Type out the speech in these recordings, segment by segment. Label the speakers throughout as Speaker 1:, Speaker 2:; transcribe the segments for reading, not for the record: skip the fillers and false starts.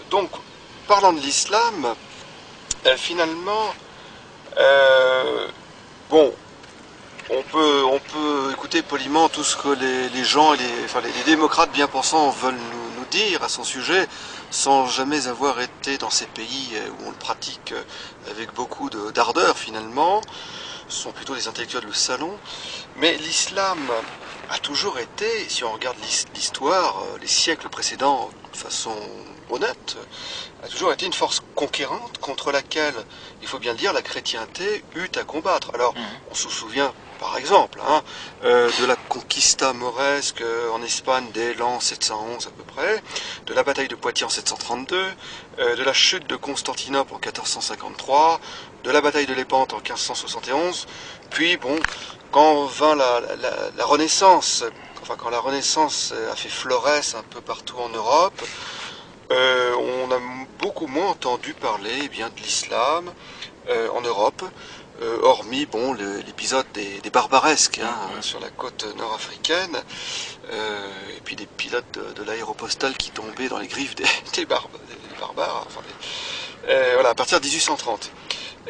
Speaker 1: donc, parlant de l'islam, finalement, bon, on peut écouter poliment tout ce que les gens et les démocrates bien pensants veulent nous dire à son sujet, sans jamais avoir été dans ces pays où on le pratique avec beaucoup d'ardeur finalement. Ce sont plutôt des intellectuels de salon. Mais l'islam a toujours été, si on regarde l'histoire, les siècles précédents de façon honnête, a toujours été une force conquérante contre laquelle, il faut bien le dire, la chrétienté eut à combattre. Alors, on se souvient, par exemple, de la conquista mauresque en Espagne dès l'an 711 à peu près, de la bataille de Poitiers en 732, de la chute de Constantinople en 1453, de la bataille de Lépante en 1571, puis bon, quand vint la Renaissance, quand la Renaissance a fait florès un peu partout en Europe, on a beaucoup moins entendu parler de l'islam en Europe, hormis bon, l'épisode des barbaresques sur la côte nord-africaine, et puis des pilotes de l'aéropostale qui tombaient dans les griffes des barbares, voilà, à partir de 1830.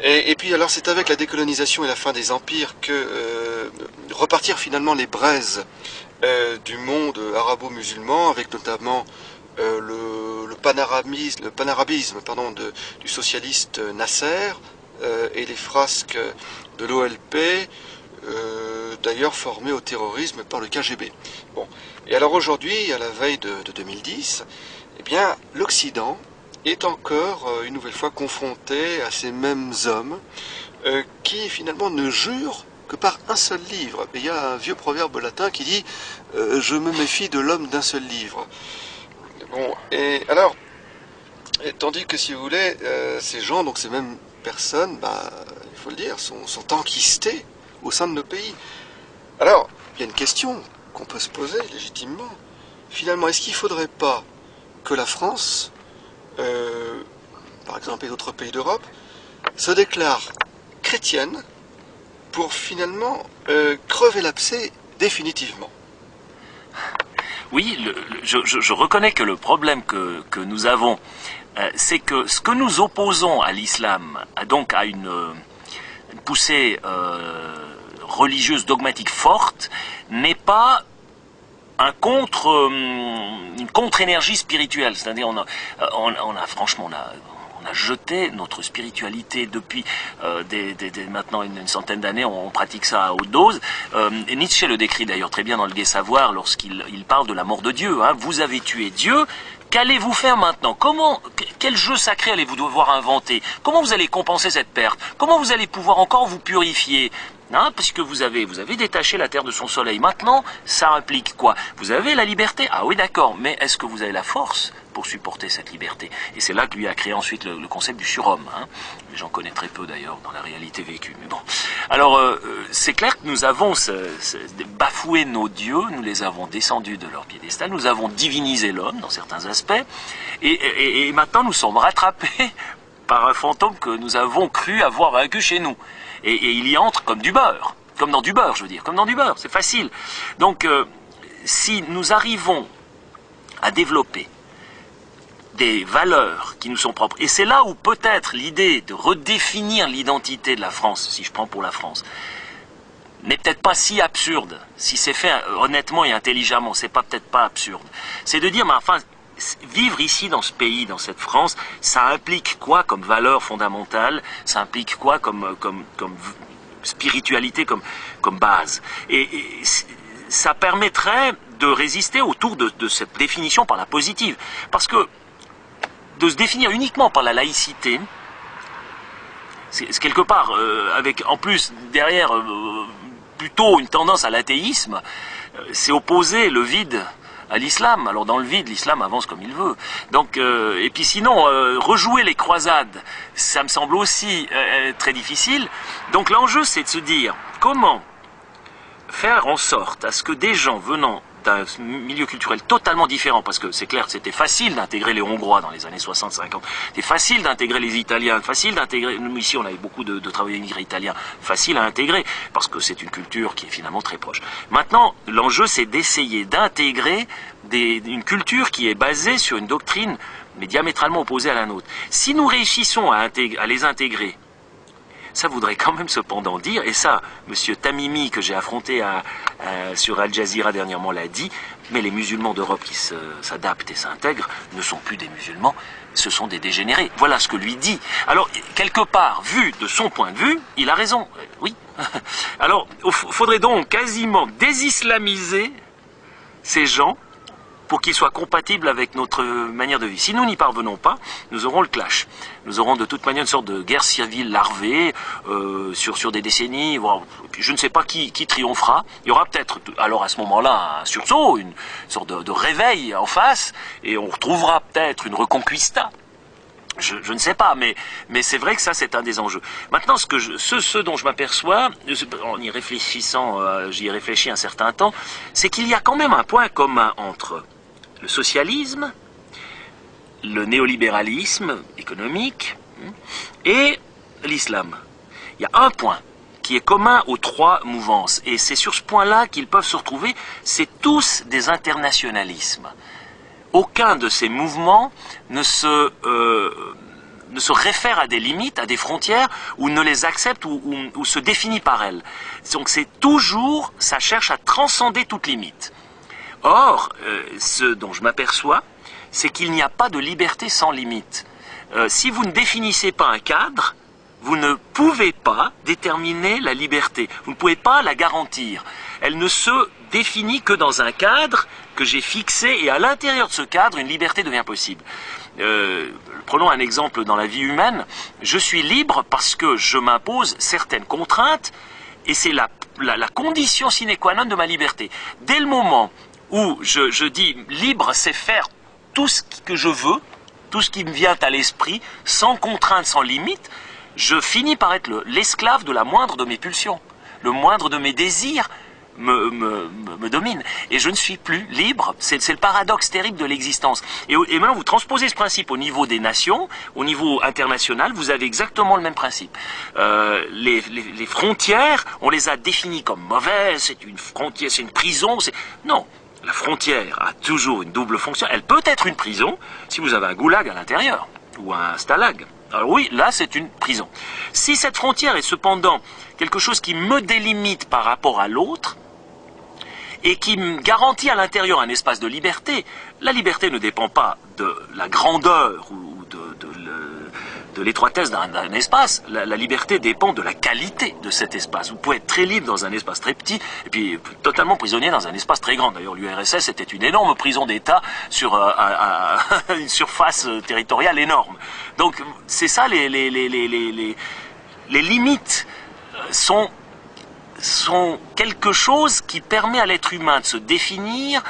Speaker 1: Et puis alors c'est avec la décolonisation et la fin des empires que repartirent finalement les braises du monde arabo-musulman, avec notamment le panarabisme du socialiste Nasser et les frasques de l'OLP, d'ailleurs formées au terrorisme par le KGB. Bon. Et alors aujourd'hui, à la veille de 2010, eh bien, l'Occident est encore une nouvelle fois confronté à ces mêmes hommes qui finalement ne jurent que par un seul livre. Et il y a un vieux proverbe latin qui dit « Je me méfie de l'homme d'un seul livre ». Bon, et alors, tandis que si vous voulez, ces gens, donc ces mêmes personnes, il faut le dire, sont enquistés au sein de nos pays. Alors, il y a une question qu'on peut se poser légitimement. Finalement, est-ce qu'il ne faudrait pas que la France, par exemple, et d'autres pays d'Europe, se déclarent chrétiennes pour finalement crever l'abcès définitivement?
Speaker 2: Oui, je reconnais que le problème que nous avons, c'est que ce que nous opposons à l'islam, donc à une poussée religieuse dogmatique forte, n'est pas une contre-énergie spirituelle. C'est-à-dire, on a jeté notre spiritualité depuis maintenant une centaine d'années, on pratique ça à haute dose. Et Nietzsche le décrit d'ailleurs très bien dans le Gai Savoir lorsqu'il parle de la mort de Dieu. Vous avez tué Dieu, qu'allez-vous faire maintenant? Quel jeu sacré allez-vous devoir inventer? Comment vous allez compenser cette perte? Comment vous allez pouvoir encore vous purifier? Parce que vous avez détaché la terre de son soleil. Maintenant, ça implique quoi? Vous avez la liberté? Ah oui, d'accord, mais est-ce que vous avez la force pour supporter cette liberté? Et c'est là que lui a créé ensuite le concept du surhomme. J'en connais très peu d'ailleurs dans la réalité vécue. Mais bon. Alors, c'est clair que nous avons bafoué nos dieux, nous les avons descendus de leur piédestal, nous avons divinisé l'homme dans certains aspects, et maintenant nous sommes rattrapés par un fantôme que nous avons cru avoir vaincu chez nous. Et il y entre comme du beurre. Comme dans du beurre, je veux dire. Comme dans du beurre, c'est facile. Donc, si nous arrivons à développer des valeurs qui nous sont propres, et c'est là où peut-être l'idée de redéfinir l'identité de la France, si je prends pour la France, n'est peut-être pas si absurde. Si c'est fait honnêtement et intelligemment, c'est peut-être pas absurde. C'est de dire, mais enfin, vivre ici dans ce pays, dans cette France, ça implique quoi comme valeur fondamentale? Ça implique quoi comme spiritualité, comme base? Et ça permettrait de résister autour de cette définition par la positive. Parce que de se définir uniquement par la laïcité, c'est quelque part, avec en plus derrière plutôt une tendance à l'athéisme, c'est opposer le vide à l'islam. Alors dans le vide, l'islam avance comme il veut. Donc, et puis sinon, rejouer les croisades, ça me semble aussi très difficile. Donc l'enjeu, c'est de se dire comment faire en sorte à ce que des gens venant d'un milieu culturel totalement différent, parce que c'est clair que c'était facile d'intégrer les Hongrois dans les années 60-50, c'était facile d'intégrer les Italiens, facile d'intégrer, nous ici on avait beaucoup de travailleurs immigrés italiens, facile à intégrer, parce que c'est une culture qui est finalement très proche. Maintenant, l'enjeu c'est d'essayer d'intégrer une culture qui est basée sur une doctrine mais diamétralement opposés à la nôtre. Si nous réussissons à les intégrer, ça voudrait quand même cependant dire, et ça, M. Tamimi, que j'ai affronté sur Al Jazeera dernièrement, l'a dit, mais les musulmans d'Europe qui s'adaptent et s'intègrent ne sont plus des musulmans, ce sont des dégénérés. Voilà ce que lui dit. Alors, quelque part, vu de son point de vue, il a raison. Oui. Alors, il faudrait donc quasiment désislamiser ces gens pour qu'ils soient compatibles avec notre manière de vivre. Si nous n'y parvenons pas, nous aurons le clash. Nous aurons de toute manière une sorte de guerre civile larvée sur des décennies. Voire, je ne sais pas qui triomphera. Il y aura peut-être, alors à ce moment-là, un sursaut, une sorte de réveil en face, et on retrouvera peut-être une reconquista. Je ne sais pas, mais c'est vrai que ça, c'est un des enjeux. Maintenant, ce dont je m'aperçois, en y réfléchissant, j'y ai réfléchi un certain temps, c'est qu'il y a quand même un point commun entre le socialisme, le néolibéralisme économique et l'islam. Il y a un point qui est commun aux trois mouvances, et c'est sur ce point-là qu'ils peuvent se retrouver, c'est tous des internationalismes. Aucun de ces mouvements ne se réfère à des limites, à des frontières, ou ne les accepte ou se définit par elles. Donc c'est toujours, ça cherche à transcender toute limite. Or, ce dont je m'aperçois, c'est qu'il n'y a pas de liberté sans limite. Si vous ne définissez pas un cadre, vous ne pouvez pas déterminer la liberté. Vous ne pouvez pas la garantir. Elle ne se définit que dans un cadre que j'ai fixé, et à l'intérieur de ce cadre, une liberté devient possible. Prenons un exemple dans la vie humaine. Je suis libre parce que je m'impose certaines contraintes, et c'est la condition sine qua non de ma liberté. Dès le moment où je dis libre, c'est faire tout ce que je veux, tout ce qui me vient à l'esprit, sans contrainte, sans limite, je finis par être l'esclave de la moindre de mes pulsions. Le moindre de mes désirs me domine. Et je ne suis plus libre. C'est le paradoxe terrible de l'existence. Et maintenant, vous transposez ce principe au niveau des nations, au niveau international, vous avez exactement le même principe. Les frontières, on les a définies comme mauvaises, c'est une frontière, c'est une prison. Non. La frontière a toujours une double fonction. Elle peut être une prison si vous avez un goulag à l'intérieur, ou un stalag. Alors oui, là c'est une prison. Si cette frontière est cependant quelque chose qui me délimite par rapport à l'autre, et qui me garantit à l'intérieur un espace de liberté, la liberté ne dépend pas de la grandeur ou de l'étroitesse d'un espace. La liberté dépend de la qualité de cet espace. Vous pouvez être très libre dans un espace très petit, et puis totalement prisonnier dans un espace très grand. D'ailleurs, l'URSS était une énorme prison d'État sur une surface territoriale énorme. Donc, c'est ça, les limites sont quelque chose qui permet à l'être humain de se définir,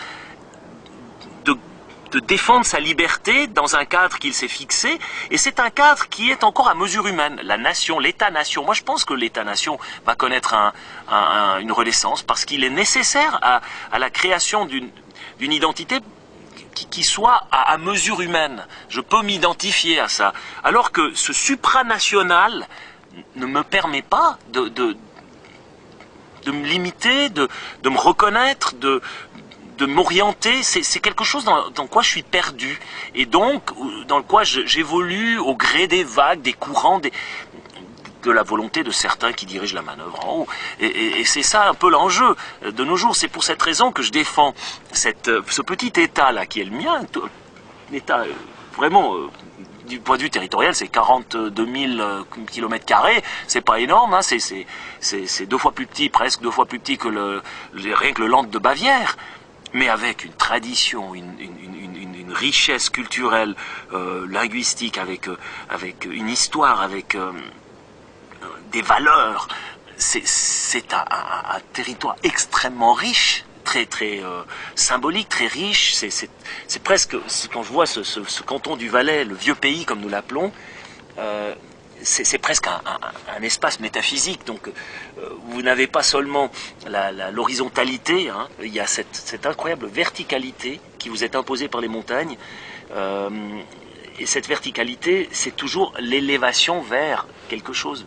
Speaker 2: de défendre sa liberté dans un cadre qu'il s'est fixé, et c'est un cadre qui est encore à mesure humaine. La nation, l'État-nation. Moi, je pense que l'État-nation va connaître une renaissance, parce qu'il est nécessaire à la création d'une identité qui soit à mesure humaine. Je peux m'identifier à ça. Alors que ce supranational ne me permet pas de me limiter, de me reconnaître, de m'orienter. C'est quelque chose dans quoi je suis perdu, et donc dans le quoi j'évolue au gré des vagues, des courants, de la volonté de certains qui dirigent la manœuvre en haut. Et c'est ça un peu l'enjeu de nos jours. C'est pour cette raison que je défends ce petit État-là qui est le mien, un État vraiment... du point de vue territorial, c'est 42 000 km², c'est pas énorme, hein, c'est 2 fois plus petit, presque 2 fois plus petit que rien que le Land de Bavière, mais avec une tradition, une richesse culturelle, linguistique, avec une histoire, avec des valeurs. C'est un territoire extrêmement riche, très symbolique, très riche. C'est presque, quand je vois ce canton du Valais, le vieux pays comme nous l'appelons, c'est presque un espace métaphysique. Donc vous n'avez pas seulement l'horizontalité, hein, il y a cette incroyable verticalité qui vous est imposée par les montagnes, et cette verticalité, c'est toujours l'élévation vers quelque chose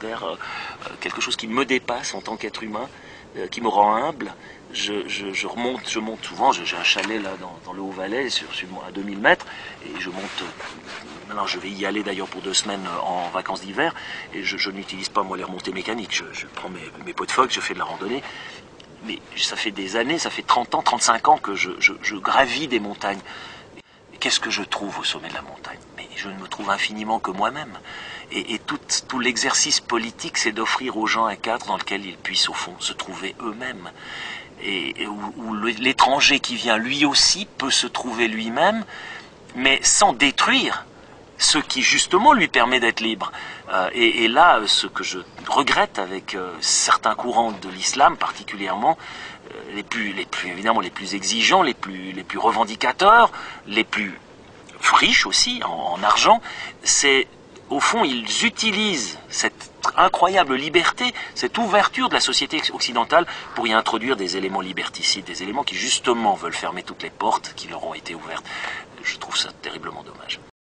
Speaker 2: qui me dépasse en tant qu'être humain, qui me rend humble, je monte souvent, j'ai un chalet là dans le Haut-Valais, à 2000 mètres, et je monte, maintenant je vais y aller d'ailleurs pour 2 semaines en vacances d'hiver, et je n'utilise pas moi les remontées mécaniques, je prends mes pots de phoque, je fais de la randonnée, mais ça fait des années, ça fait 30 ans, 35 ans que je gravis des montagnes. Qu'est-ce que je trouve au sommet de la montagne? Mais je ne me trouve infiniment que moi-même. Et tout l'exercice politique, c'est d'offrir aux gens un cadre dans lequel ils puissent, au fond, se trouver eux-mêmes. Et où l'étranger qui vient, lui aussi, peut se trouver lui-même, mais sans détruire ce qui, justement, lui permet d'être libre. Et là, ce que je regrette avec certains courants de l'islam, particulièrement, évidemment les plus exigeants, les plus revendicateurs, les plus riches aussi en argent, c'est au fond ils utilisent cette incroyable liberté, cette ouverture de la société occidentale pour y introduire des éléments liberticides, des éléments qui justement veulent fermer toutes les portes qui leur ont été ouvertes. Je trouve ça terriblement dommage.